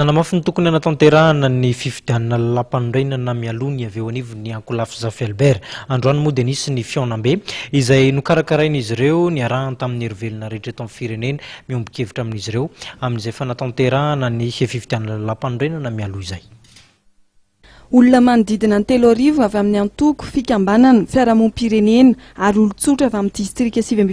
Manamafy ny tokony hanatanterahana ny fifidianana lalam-panorenana mialoha ny avy eo anivon'ny ankolafy Zafy Albert. Androany moa dia nisy ny fihaonambe izay nokarakarain'izy ireo niarahana tamin'ny hery velona rehetra eto amin'ny firenena miombika hevitra amin'izy ireo amin'izay fanatanterahana ny fifidianana lalam-panorenana mialoha izay. Olona manodidina ny 3 arivo avy amin'ny antoko fikambanana fiarahamonim-pirenena ary olon-tsotra avy amin'ny distrika 7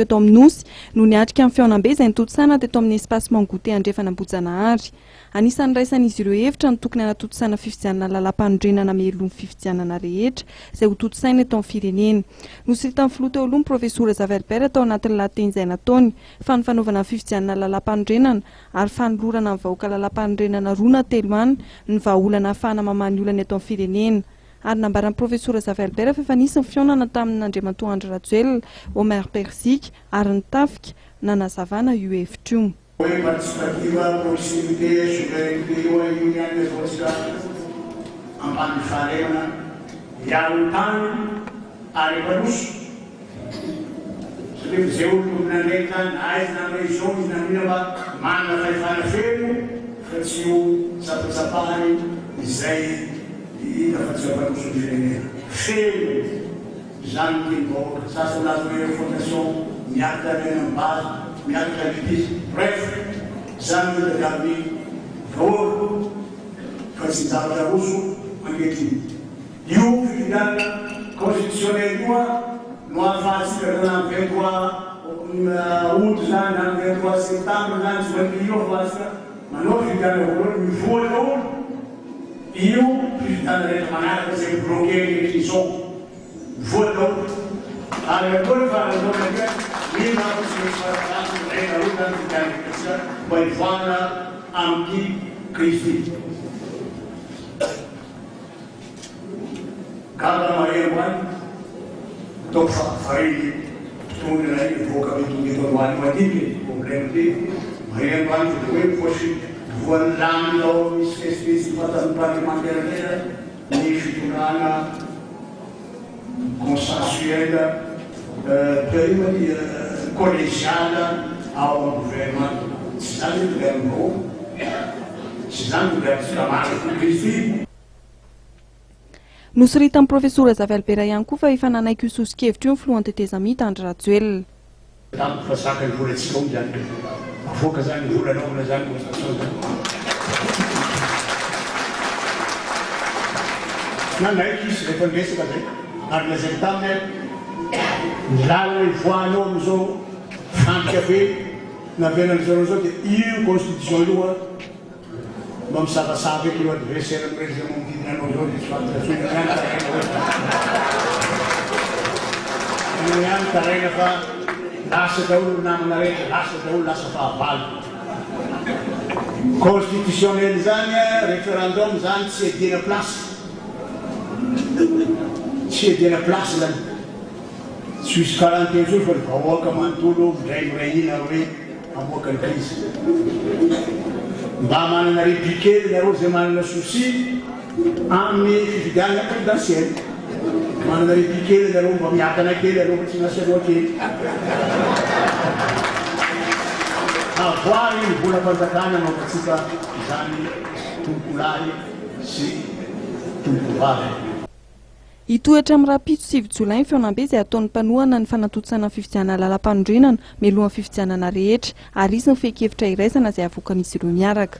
eto amin'ny nosy no niatrika amin'ny fihaonambe izay nitotosana teto amin'ny espacement goûter andrefana Ambojanahary. Anisan'ny raisan'izy ireo hevitra ny tokony hanatotosana fifidianana lalam-panorenana mialoha fifidianana rehetra izay ho totosaina eto amin'ny firenena. Nosiritan'ny filoha teo aloha ny profesora Zafy Albert tao anatin'ny lateny izay nataony fa ny fanaovana fifidianana lalam-panorenana ary fanolorana ny vahoaka lalam-panorenana roa na 3 any ny vahaolana ahafahana mamany olana eto amin'ny firenena. Ary nambaran'ny profesora Zafy Albert fa efa nisy ny fihaonana tamin'ny Andriamatoa Androany Omer Persik ary ny tafika nanazavana io hevitra io. Participativa, proximité, souveraineté, union des forces ambany fahalemana hialon-tany ary efanosy satria izay olo tompona ndraiky zany aizy na région izy namina mba manana fahefana feno fa tsy ho tsapatsapahany izay hita fa tsy ampanosy ny firenena feno zany nyvahoaka sasy lazo hoe fondation miaraka tena amin'ny base miaraka l'église bref zany hoe amin'ny voalo fa tsy zavatra roso ankehitriny io fifidianana constitutionnelle io no ahafahantsika zany 23 août zany na 23 septembre zany tsy manky io ahafahantsika manao fifidianana voalohany mivoaka olo io fifidianana rehetra manaraka zay bloqué rehetra izao mivoaka olo ary atao fa anaovana mila tsy misy farafahatsy rehetra olo zany fifidianana mba hivoana amin'ny Kristi. Kada Maria Wan, Tofa Farid, Tuna, Voka, Wan, Matiki, Complete, Maria Wan, Poshi, Volando, Espécie, Patan Parlementaire, Nifitunana, consensuelle, collégiale ao gouvernement. C'est ça le gouvernement. C'est ça le gouvernement. Christi. Nosiritan'ny profesora Zafy Albert ihany koa fa efa nanaiky io sosokevitra io ny filohan'ny tetezamita Androany. Tamiko fa saka ny volantsika io zany. Avoaka zany ny vola anaovana zany nanaiky izy rehefa nresaka zay ary lazainy taminy ny lalana ivoahanao amin'izao fandrika be navenan'izao zao dia io constitution io mba misavasava eky io adversaire amin'ny président manodidina anao zao dia tsy fantatra ihany taraina fa lasa daholo namana rehetra lasa daholo lasa fahavalo constitutionnelle zany référendum zany tsy ediana place tsy ediana place zany tsy misy 41 jours fa ny vahoaka manontolo midray mirahina hoe amoaka ny crise mba manana répliqué nareo zay manana souci amin'ny fifidianana présidentielle manana répliqué nareo mba miakana kely aloha tsy nasy aloha kely avoary ny vola fanjakana anaovantsika zany tompolahy sy tompovavy. Hitoetra amin'ny rapitso 9 jolay ny fihaonambe izay ataon'ny mpanohana ny fanatotosana fifidianana lalam-panorenana mialohan'ny fifidianana rehetra ary izy ny fehi-kevitra iraisana izay avoakan'izy ireo miaraka.